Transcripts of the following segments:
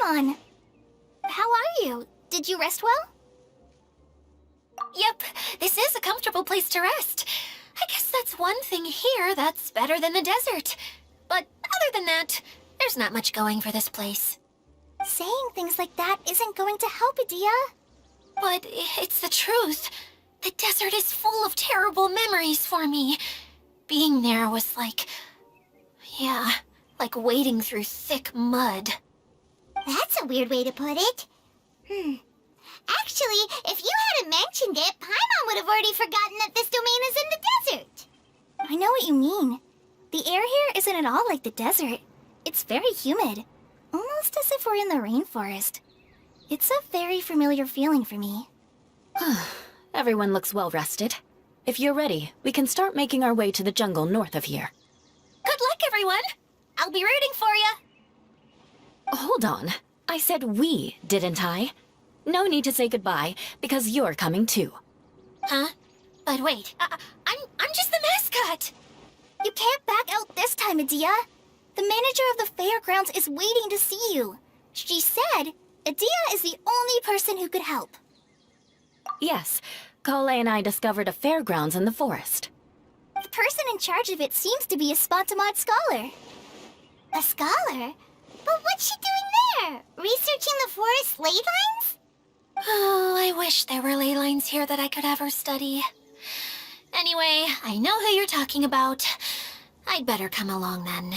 on? How are you? Did you rest well? Yep, this is a comfortable place to rest. I guess that's one thing here that's better than the desert. But other than that, there's not much going for this place. Saying things like that isn't going to help, Adia. But it's the truth. The desert is full of terrible memories for me. Being there was like... yeah, like wading through thick mud. That's a weird way to put it. Actually, if you hadn't mentioned it, Paimon would have already forgotten that this domain is in the desert. I know what you mean. The air here isn't at all like the desert. It's very humid. Almost as if we're in the rainforest. It's a very familiar feeling for me. Everyone looks well rested. If you're ready, we can start making our way to the jungle north of here. Good luck, everyone! I'll be rooting for you! Hold on. I said we, didn't I? No need to say goodbye, because you're coming too. Huh? But wait, I'm just the mascot! You can't back out this time, Adia. The manager of the fairgrounds is waiting to see you. She said Adia is the only person who could help. Yes, Kale and I discovered a fairgrounds in the forest. The person in charge of it seems to be a Spontamod scholar. A scholar? But what's she doing there? Researching the forest ley lines? Oh, I wish there were ley lines here that I could ever study. Anyway, I know who you're talking about. I'd better come along then.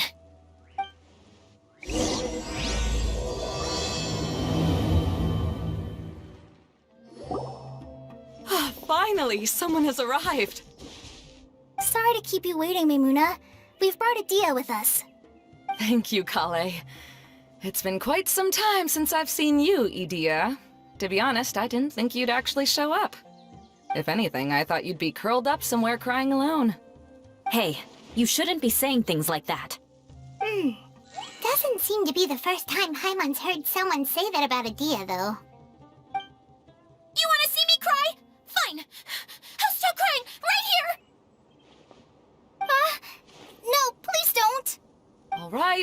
Finally, someone has arrived. Sorry to keep you waiting, Maimuna. We've brought Adia with us. Thank you, Kale. It's been quite some time since I've seen you, Idia. To be honest, I didn't think you'd actually show up. If anything, I thought you'd be curled up somewhere crying alone. Hey, you shouldn't be saying things like that. Doesn't seem to be the first time Paimon's heard someone say that about Adia, though. You want to see me cry? Fine. I'll stop crying right here! No, please don't!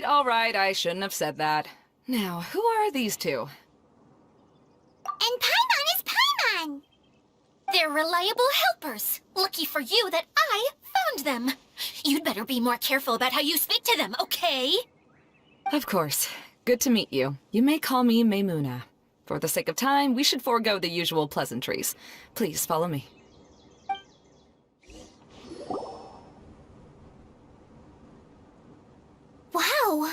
All right, I shouldn't have said that. Now, who are these two? And Paimon is Paimon! They're reliable helpers. Lucky for you that I found them. You'd better be more careful about how you speak to them, okay? Of course. Good to meet you. You may call me Maimuna. For the sake of time, we should forego the usual pleasantries. Please follow me. Wow!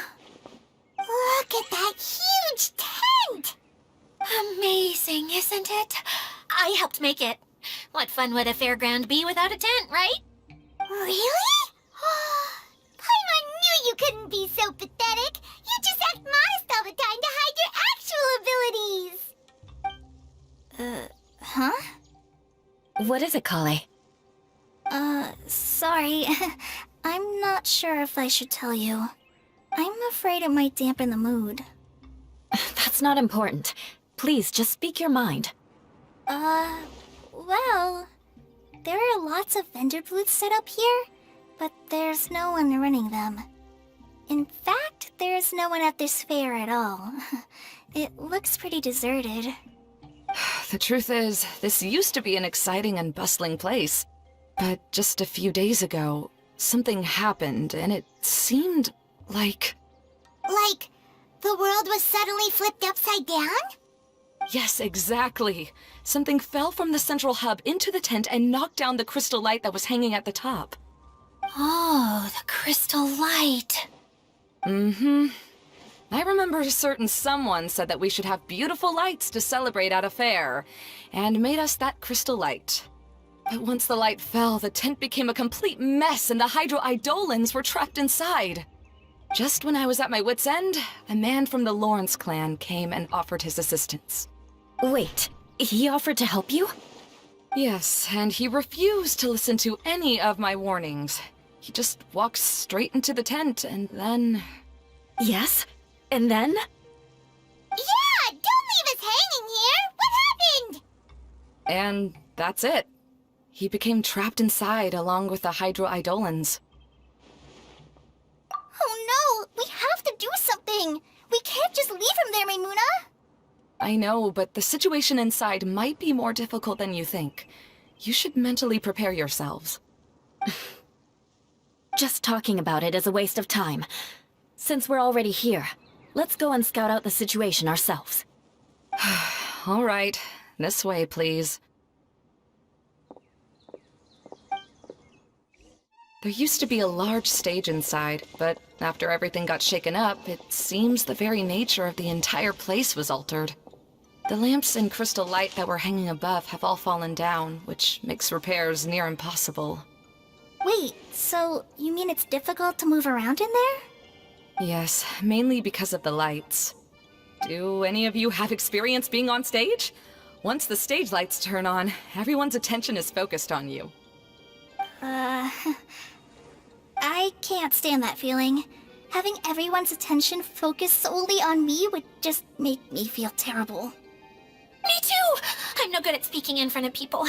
Look at that huge tent! Amazing, isn't it? I helped make it. What fun would a fairground be without a tent, right? Really? Paimon knew you couldn't be so pathetic. You just act modest all the time to hide your actual abilities. Huh? What is it, Kale? Sorry. I'm not sure if I should tell you. I'm afraid it might dampen the mood. That's not important. Please, just speak your mind. Well, there are lots of vendor booths set up here, but there's no one running them. In fact, there's no one at this fair at all. It looks pretty deserted. The truth is, this used to be an exciting and bustling place. But just a few days ago, something happened, and it seemed like... Like, the world was suddenly flipped upside down? Yes, exactly. Something fell from the central hub into the tent and knocked down the crystal light that was hanging at the top. Oh, the crystal light. Mm-hmm. I remember a certain someone said that we should have beautiful lights to celebrate at a fair, and made us that crystal light. But once the light fell, the tent became a complete mess and the Hydro-Eidolons were trapped inside. Just when I was at my wit's end, a man from the Lawrence clan came and offered his assistance. Wait, he offered to help you? Yes, and he refused to listen to any of my warnings. He just walked straight into the tent, and then... Yes? And then? Yeah! Don't leave us hanging here! What happened? And that's it. He became trapped inside along with the Hydro-Eidolons. Oh no! We have to do something! We can't just leave him there, Maimuna! I know, but the situation inside might be more difficult than you think. You should mentally prepare yourselves. Just talking about it is a waste of time. Since we're already here, let's go and scout out the situation ourselves. All right, this way, please. There used to be a large stage inside, but after everything got shaken up, it seems the very nature of the entire place was altered. The lamps and crystal light that were hanging above have all fallen down, which makes repairs near impossible. Wait, so you mean it's difficult to move around in there? Yes, mainly because of the lights. Do any of you have experience being on stage? Once the stage lights turn on, everyone's attention is focused on you. I can't stand that feeling. Having everyone's attention focused solely on me would just make me feel terrible. Me too! I'm no good at speaking in front of people.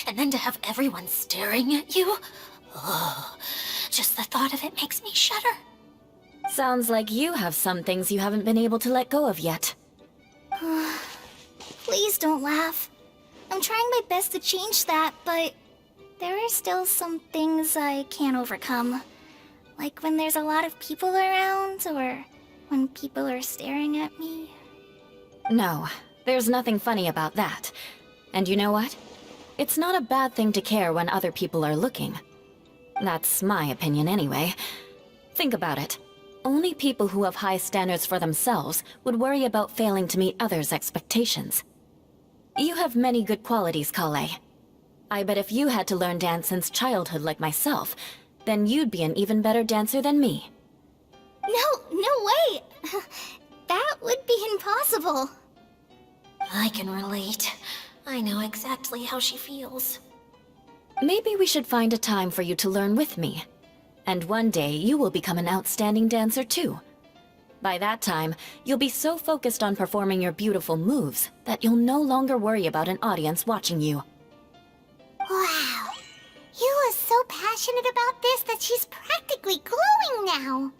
And then to have everyone staring at you? Oh, just the thought of it makes me shudder. Sounds like you have some things you haven't been able to let go of yet. Please don't laugh. I'm trying my best to change that, but there are still some things I can't overcome. Like when there's a lot of people around, or when people are staring at me. No, there's nothing funny about that. And you know what? It's not a bad thing to care when other people are looking. That's my opinion anyway. Think about it. Only people who have high standards for themselves would worry about failing to meet others' expectations. You have many good qualities, Kale. I bet if you had to learn dance since childhood like myself, then you'd be an even better dancer than me. No way! That would be impossible. I can relate. I know exactly how she feels. Maybe we should find a time for you to learn with me. And one day, you will become an outstanding dancer too. By that time, you'll be so focused on performing your beautiful moves that you'll no longer worry about an audience watching you. Wow. Yula's so passionate about this that she's practically glowing now.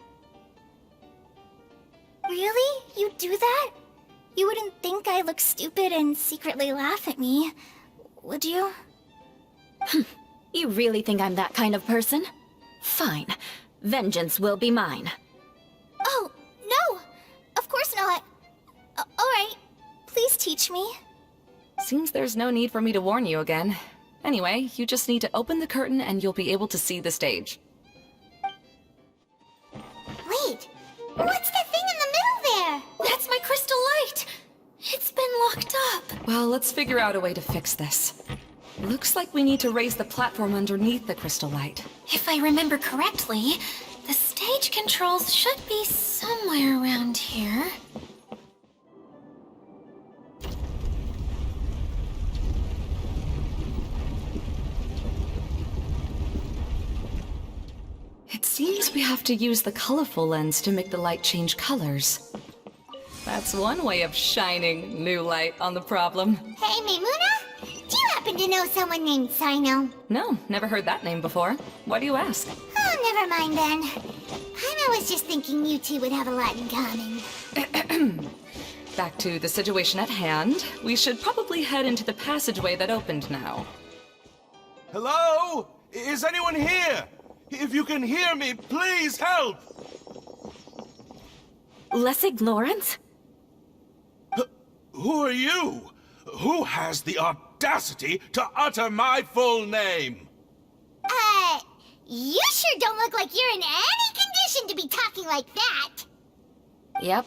Really? You do that? You wouldn't think I look stupid and secretly laugh at me, would you? You really think I'm that kind of person? Fine. Vengeance will be mine. Oh, no! Of course not. Alright, please teach me. Seems there's no need for me to warn you again. Anyway, you just need to open the curtain and you'll be able to see the stage. Wait, what's that thing in the middle there? That's my crystal light! It's been locked up. Well, let's figure out a way to fix this. Looks like we need to raise the platform underneath the crystal light. If I remember correctly, the stage controls should be somewhere around here. It seems we have to use the colorful lens to make the light change colors. That's one way of shining new light on the problem. Hey, Maimuna? Do you happen to know someone named Sino? No, never heard that name before. Why do you ask? Oh, never mind then. Paimon was just thinking you two would have a lot in common. Back to the situation at hand. We should probably head into the passageway that opened now. Hello? Is anyone here? If you can hear me, please help! Lessig Lawrence? Who are you? Who has the audacity to utter my full name? You sure don't look like you're in any condition to be talking like that. Yep.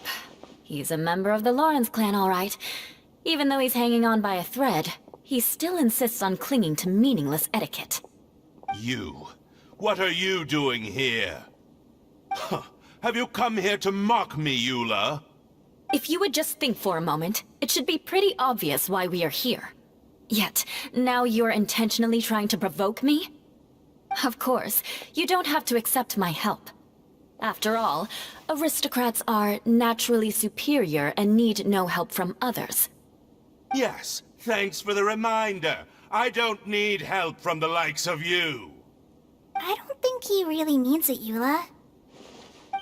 He's a member of the Lawrence clan, all right. Even though he's hanging on by a thread, he still insists on clinging to meaningless etiquette. You. What are you doing here? Huh. Have you come here to mock me, Eula? If you would just think for a moment, it should be pretty obvious why we are here. Yet, now you're intentionally trying to provoke me? Of course, you don't have to accept my help. After all, aristocrats are naturally superior and need no help from others. Yes, thanks for the reminder. I don't need help from the likes of you. I don't think he really means it, Eula.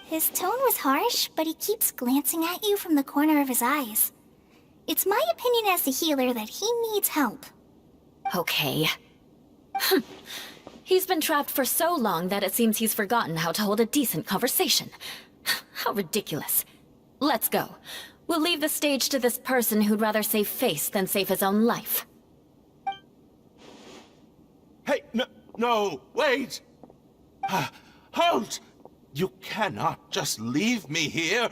His tone was harsh, but he keeps glancing at you from the corner of his eyes. It's my opinion as the healer that he needs help. Okay. He's been trapped for so long that it seems he's forgotten how to hold a decent conversation. How ridiculous. Let's go. We'll leave the stage to this person who'd rather save face than save his own life. Hey, no, wait! Halt! You cannot just leave me here.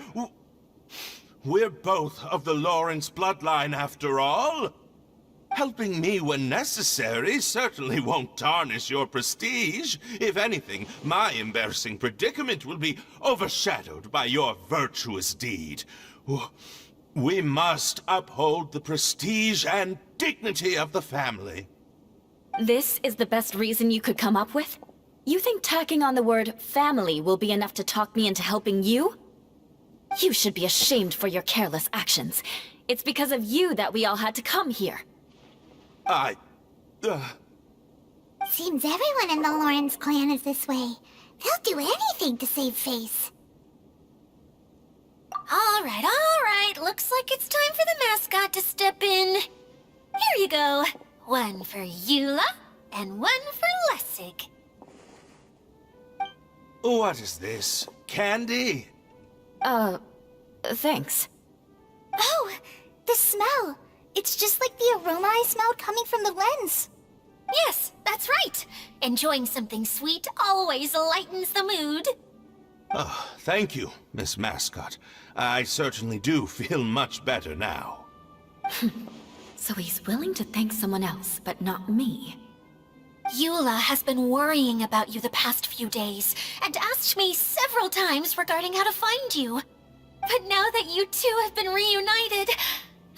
We're both of the Lawrence bloodline, after all. Helping me when necessary certainly won't tarnish your prestige. If anything, my embarrassing predicament will be overshadowed by your virtuous deed. We must uphold the prestige and dignity of the family. This is the best reason you could come up with? You think tacking on the word family will be enough to talk me into helping you? You should be ashamed for your careless actions. It's because of you that we all had to come here. Seems everyone in the Lawrence clan is this way. They'll do anything to save face. All right. Looks like it's time for the mascot to step in. Here you go. One for Eula, and one for Lessig. What is this? Candy? Thanks. Oh, the smell. It's just like the aroma I smelled coming from the lens. Yes, that's right. Enjoying something sweet always lightens the mood. Oh, thank you, Miss Mascot. I certainly do feel much better now. So he's willing to thank someone else, but not me. Eula has been worrying about you the past few days, and asked me several times regarding how to find you. But now that you two have been reunited,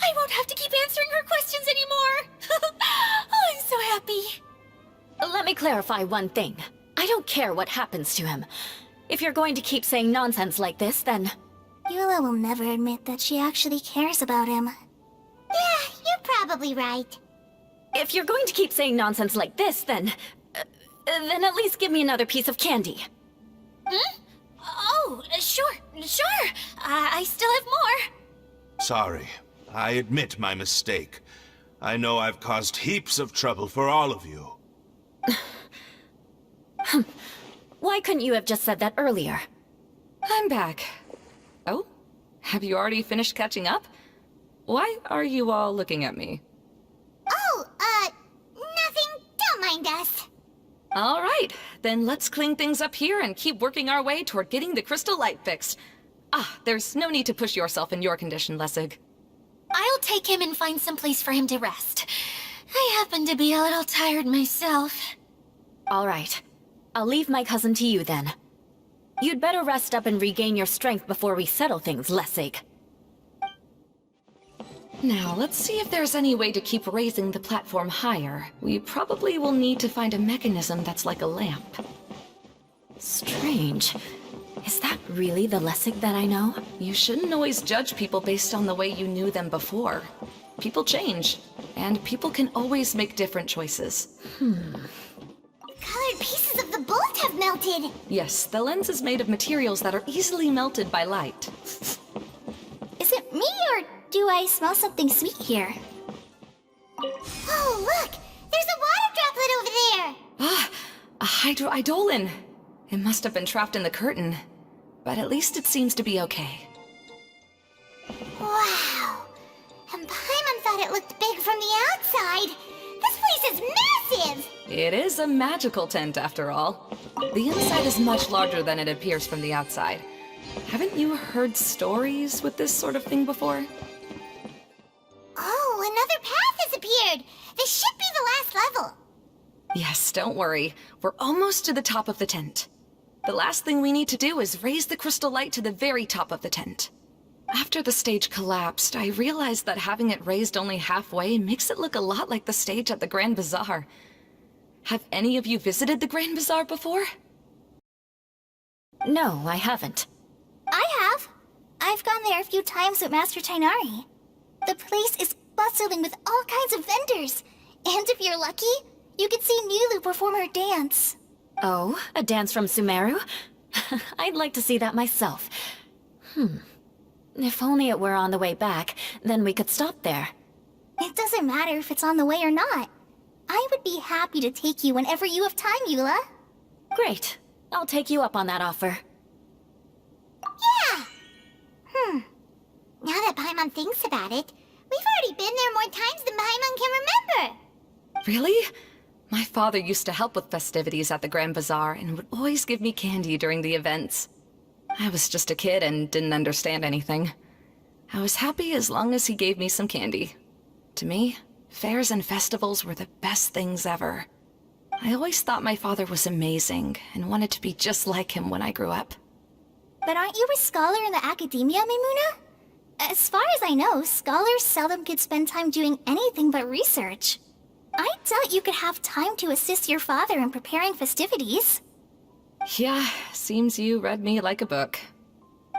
I won't have to keep answering her questions anymore. Oh, I'm so happy. Let me clarify one thing. I don't care what happens to him. If you're going to keep saying nonsense like this, then... Eula will never admit that she actually cares about him. Yeah, you're probably right. If you're going to keep saying nonsense like this, then at least give me another piece of candy. Hmm? Oh, sure. I still have more. Sorry. I admit my mistake. I know I've caused heaps of trouble for all of you. Why couldn't you have just said that earlier? I'm back. Oh? Have you already finished catching up? Why are you all looking at me? Oh, nothing. Don't mind us. All right, then let's clean things up here and keep working our way toward getting the crystal light fixed. There's no need to push yourself in your condition, Lessig. I'll take him and find some place for him to rest. I happen to be a little tired myself. All right. I'll leave my cousin to you then. You'd better rest up and regain your strength before we settle things, Lessig. Now, let's see if there's any way to keep raising the platform higher. We probably will need to find a mechanism that's like a lamp. Strange. Is that really the Lessig that I know? You shouldn't always judge people based on the way you knew them before. People change, and people can always make different choices. Colored pieces of the bolt have melted. Yes, the lens is made of materials that are easily melted by light. Is it me, or do I smell something sweet here? Oh, look! There's a water droplet over there! A hydroidolin. It must have been trapped in the curtain. But at least it seems to be okay. Wow! And Paimon thought it looked big from the outside! This place is massive! It is a magical tent, after all. The inside is much larger than it appears from the outside. Haven't you heard stories with this sort of thing before? Oh, another path has appeared! This should be the last level! Yes, don't worry. We're almost to the top of the tent. The last thing we need to do is raise the crystal light to the very top of the tent. After the stage collapsed, I realized that having it raised only halfway makes it look a lot like the stage at the Grand Bazaar. Have any of you visited the Grand Bazaar before? No, I haven't. I have. I've gone there a few times with Master Tainari. The place is bustling with all kinds of vendors. And if you're lucky, you can see Nulu perform her dance. Oh, a dance from Sumeru? I'd like to see that myself. If only it were on the way back, then we could stop there. It doesn't matter if it's on the way or not. I would be happy to take you whenever you have time, Eula. Great. I'll take you up on that offer. Yeah! Now that Paimon thinks about it, we've already been there more times than Paimon can remember. Really? My father used to help with festivities at the Grand Bazaar and would always give me candy during the events. I was just a kid and didn't understand anything. I was happy as long as he gave me some candy. To me, fairs and festivals were the best things ever. I always thought my father was amazing and wanted to be just like him when I grew up. But aren't you a scholar in the academia, Mimuna? As far as I know, scholars seldom could spend time doing anything but research. I doubt you could have time to assist your father in preparing festivities. Yeah, seems you read me like a book.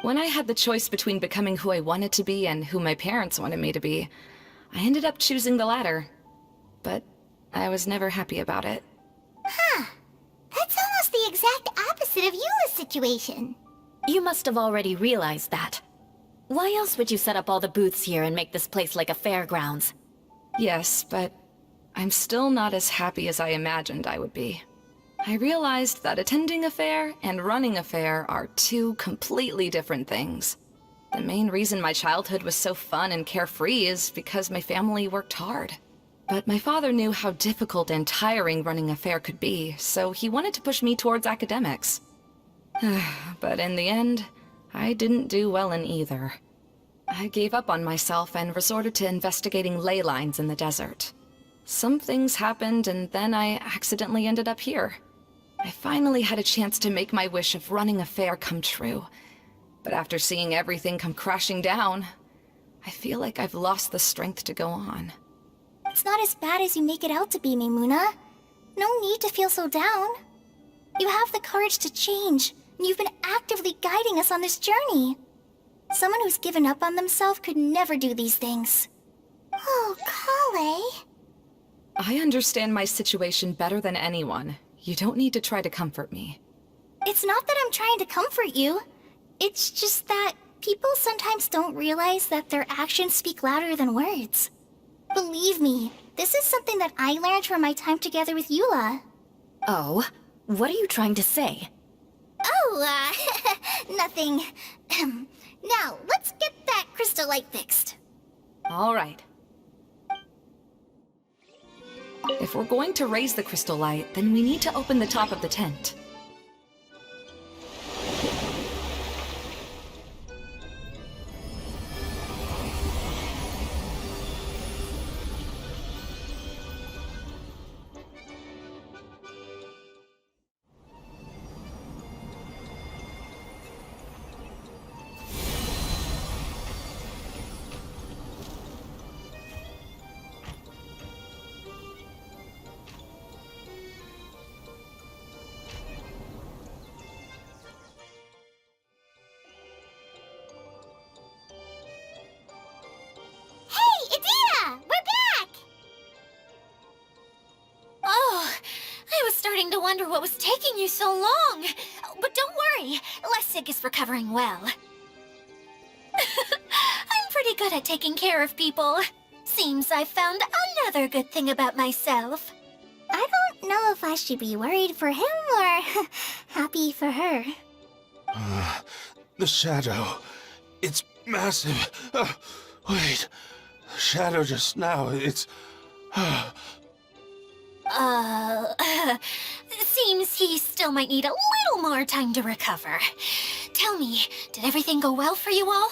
When I had the choice between becoming who I wanted to be and who my parents wanted me to be, I ended up choosing the latter. But I was never happy about it. Huh. That's almost the exact opposite of Eula's situation. You must have already realized that. Why else would you set up all the booths here and make this place like a fairgrounds? Yes, but I'm still not as happy as I imagined I would be. I realized that attending a fair and running a fair are two completely different things. The main reason my childhood was so fun and carefree is because my family worked hard. But my father knew how difficult and tiring running a fair could be, so he wanted to push me towards academics. But in the end, I didn't do well in either. I gave up on myself and resorted to investigating ley lines in the desert. Some things happened, and then I accidentally ended up here. I finally had a chance to make my wish of running a fair come true. But after seeing everything come crashing down, I feel like I've lost the strength to go on. It's not as bad as you make it out to be, Mimuna. No need to feel so down. You have the courage to change, and you've been actively guiding us on this journey. Someone who's given up on themselves could never do these things. Oh, Kale. I understand my situation better than anyone. You don't need to try to comfort me. It's not that I'm trying to comfort you. It's just that people sometimes don't realize that their actions speak louder than words. Believe me, this is something that I learned from my time together with Eula. Oh? What are you trying to say? Oh, nothing. Now, let's get that crystal light fixed. All right. If we're going to raise the crystal light, then we need to open the top of the tent. Hey, Adina! We're back! Oh, I was starting to wonder what was taking you so long. But don't worry, Lessig is recovering well. I'm pretty good at taking care of people. Seems I've found another good thing about myself. I don't know if I should be worried for him or happy for her. The shadow. It's massive. Wait. The shadow just now, it's... Seems he still might need a little more time to recover. Tell me, did everything go well for you all?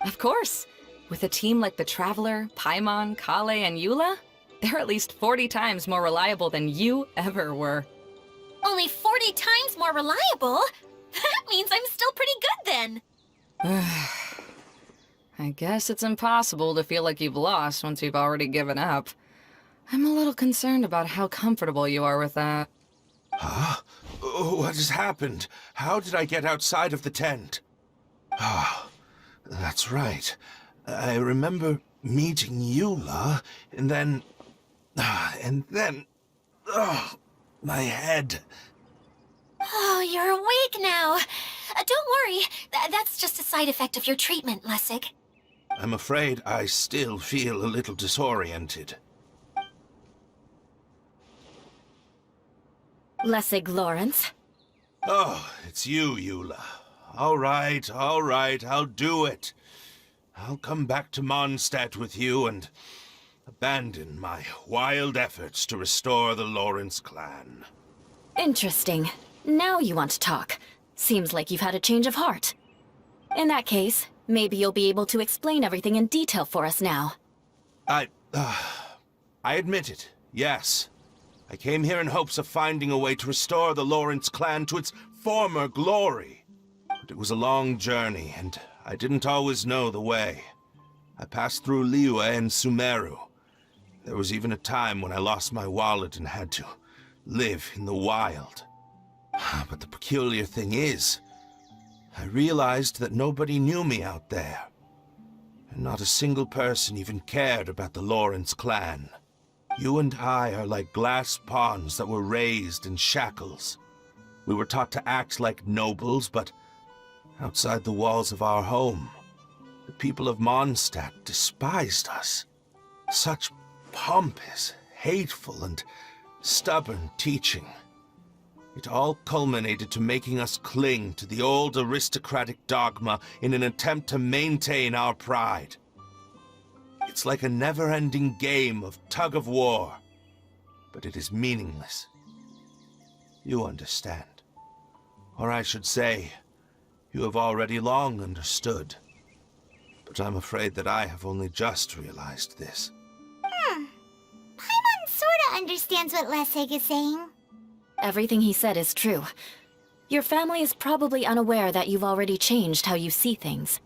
Of course. With a team like the Traveler, Paimon, Kale, and Eula, they're at least 40 times more reliable than you ever were. Only 40 times more reliable? That means I'm still pretty good then. I guess it's impossible to feel like you've lost once you've already given up. I'm a little concerned about how comfortable you are with that. Huh? What has happened? How did I get outside of the tent? Ah, that's right. I remember meeting Eula, and then... my head. Oh, you're awake now. Don't worry. That's just a side effect of your treatment, Lessig. I'm afraid I still feel a little disoriented. Lessig Lawrence. Oh, it's you, Eula. All right, I'll do it. I'll come back to Mondstadt with you and abandon my wild efforts to restore the Lawrence clan. Interesting. Now you want to talk. Seems like you've had a change of heart. In that case, maybe you'll be able to explain everything in detail for us now. I admit it, yes. I came here in hopes of finding a way to restore the Lawrence clan to its former glory. But it was a long journey, and I didn't always know the way. I passed through Liyue and Sumeru. There was even a time when I lost my wallet and had to live in the wild. But the peculiar thing is, I realized that nobody knew me out there. And not a single person even cared about the Lawrence clan. You and I are like glass pawns that were raised in shackles. We were taught to act like nobles, but outside the walls of our home, the people of Mondstadt despised us. Such pompous, hateful, and stubborn teaching. It all culminated to making us cling to the old aristocratic dogma in an attempt to maintain our pride. It's like a never-ending game of tug-of-war, but it is meaningless. You understand. Or I should say, you have already long understood. But I'm afraid that I have only just realized this. Paimon sorta understands what Lessig is saying. Everything he said is true. Your family is probably unaware that you've already changed how you see things.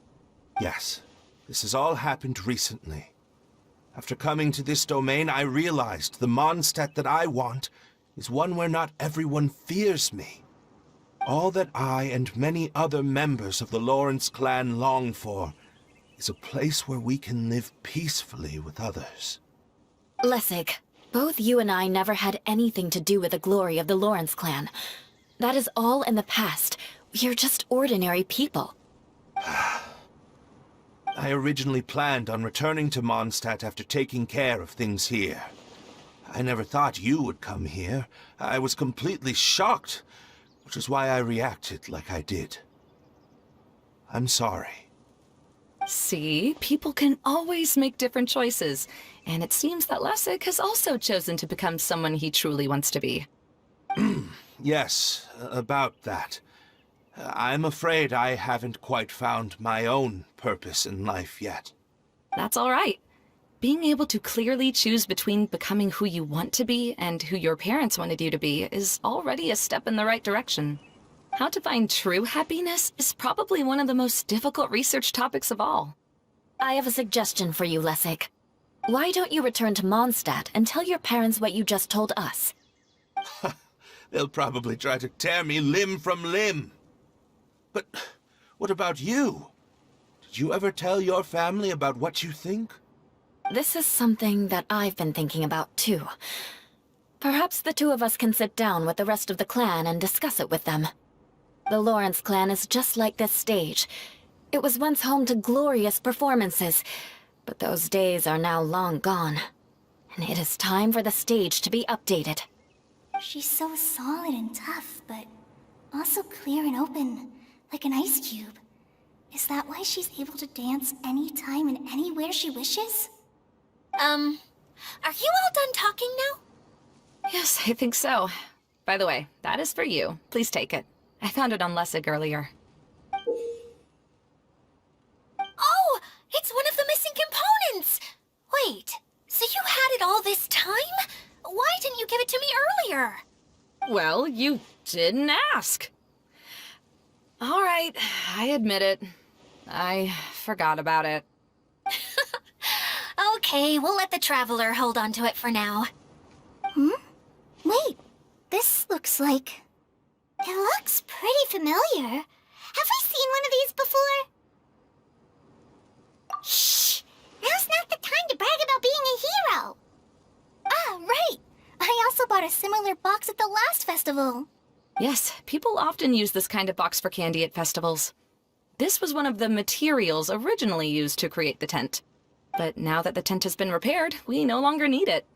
Yes, this has all happened recently. After coming to this domain, I realized the Mondstadt that I want is one where not everyone fears me. All that I and many other members of the Lawrence clan long for is a place where we can live peacefully with others. Lessig, both you and I never had anything to do with the glory of the Lawrence clan. That is all in the past. We're just ordinary people. I originally planned on returning to Mondstadt after taking care of things here. I never thought you would come here. I was completely shocked, which is why I reacted like I did. I'm sorry. See, people can always make different choices, and it seems that Lessig has also chosen to become someone he truly wants to be. Yes, about that. I'm afraid I haven't quite found my own purpose in life yet. That's all right. Being able to clearly choose between becoming who you want to be and who your parents wanted you to be is already a step in the right direction. How to find true happiness is probably one of the most difficult research topics of all. I have a suggestion for you, Lessig. Why don't you return to Mondstadt and tell your parents what you just told us? They'll probably try to tear me limb from limb. But what about you? Did you ever tell your family about what you think? This is something that I've been thinking about, too. Perhaps the two of us can sit down with the rest of the clan and discuss it with them. The Lawrence clan is just like this stage. It was once home to glorious performances, but those days are now long gone. And it is time for the stage to be updated. She's so solid and tough, but also clear and open, like an ice cube. Is that why she's able to dance anytime and anywhere she wishes? Are you all done talking now? Yes, I think so. By the way, that is for you. Please take it. I found it on Lessig earlier. Oh, it's one of the missing components! Wait, so you had it all this time? Why didn't you give it to me earlier? Well, you didn't ask. All right, I admit it. I forgot about it. Okay, we'll let the Traveler hold on to it for now. Wait, this looks like... It looks pretty familiar. Have we seen one of these before? Shh! Now's not the time to brag about being a hero! Ah, right! I also bought a similar box at the last festival. Yes, people often use this kind of box for candy at festivals. This was one of the materials originally used to create the tent. But now that the tent has been repaired, we no longer need it.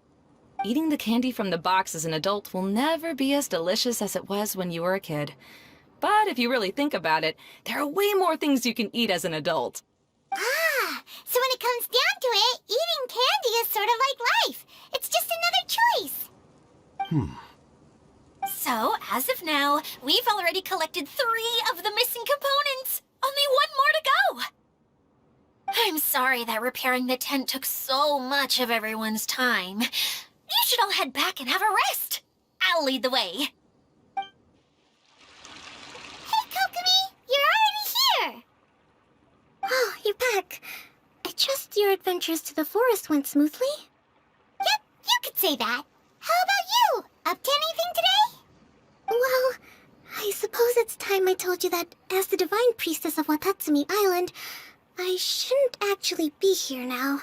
Eating the candy from the box as an adult will never be as delicious as it was when you were a kid. But if you really think about it, there are way more things you can eat as an adult. Ah, so when it comes down to it, eating candy is sort of like life. It's just another choice. So, as of now, we've already collected 3 of the missing components. Only 1 more to go. I'm sorry that repairing the tent took so much of everyone's time. You should all head back and have a rest. I'll lead the way. Hey, Kokomi, you're already here. Oh, you're back. I trust your adventures to the forest went smoothly? Yep, you could say that. How about you? Up to anything today? Well, I suppose it's time I told you that as the divine priestess of Watatsumi Island, I shouldn't actually be here now.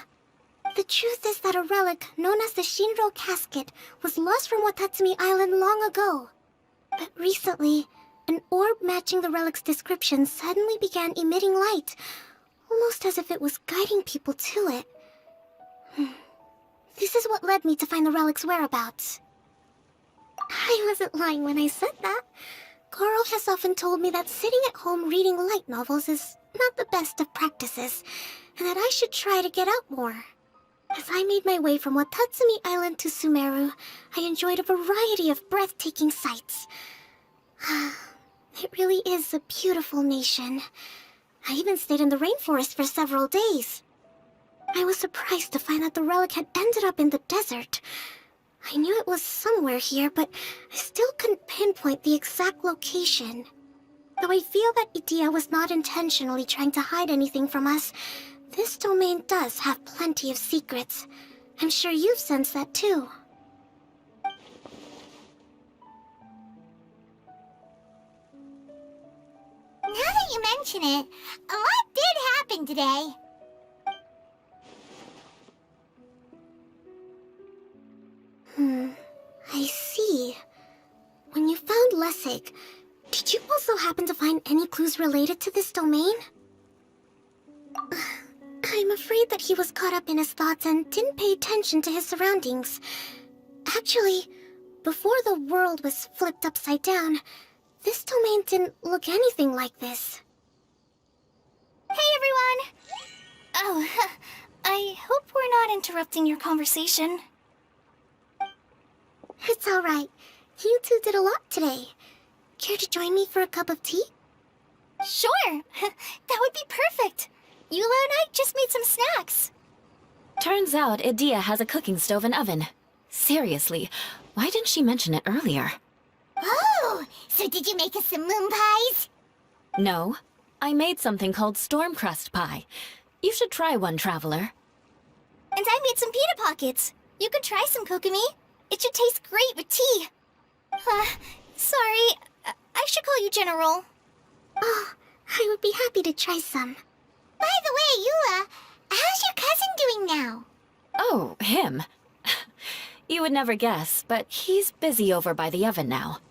The truth is that a relic known as the Shinro Casket was lost from Watatsumi Island long ago. But recently, an orb matching the relic's description suddenly began emitting light, almost as if it was guiding people to it. This is what led me to find the relic's whereabouts. I wasn't lying when I said that. Carl has often told me that sitting at home reading light novels is not the best of practices, and that I should try to get out more. As I made my way from Watatsumi Island to Sumeru, I enjoyed a variety of breathtaking sights. It really is a beautiful nation. I even stayed in the rainforest for several days. I was surprised to find that the relic had ended up in the desert. I knew it was somewhere here, but I still couldn't pinpoint the exact location. Though I feel that Idia was not intentionally trying to hide anything from us, this domain does have plenty of secrets. I'm sure you've sensed that too. Now that you mention it, a lot did happen today. I see. When you found Lessig, did you also happen to find any clues related to this domain? I'm afraid that he was caught up in his thoughts and didn't pay attention to his surroundings. Actually, before the world was flipped upside down, this domain didn't look anything like this. Hey, everyone! Oh, I hope we're not interrupting your conversation. It's alright. You two did a lot today. Care to join me for a cup of tea? Sure! That would be perfect! Eula and I just made some snacks. Turns out Idia has a cooking stove and oven. Seriously, why didn't she mention it earlier? Oh! So did you make us some moon pies? No, I made something called storm crust pie. You should try one, Traveler. And I made some pita pockets. You could try some, Kokomi. It should taste great with tea. Sorry. I should call you General. Oh, I would be happy to try some. By the way, Eula, how's your cousin doing now? Oh, him. You would never guess, but he's busy over by the oven now.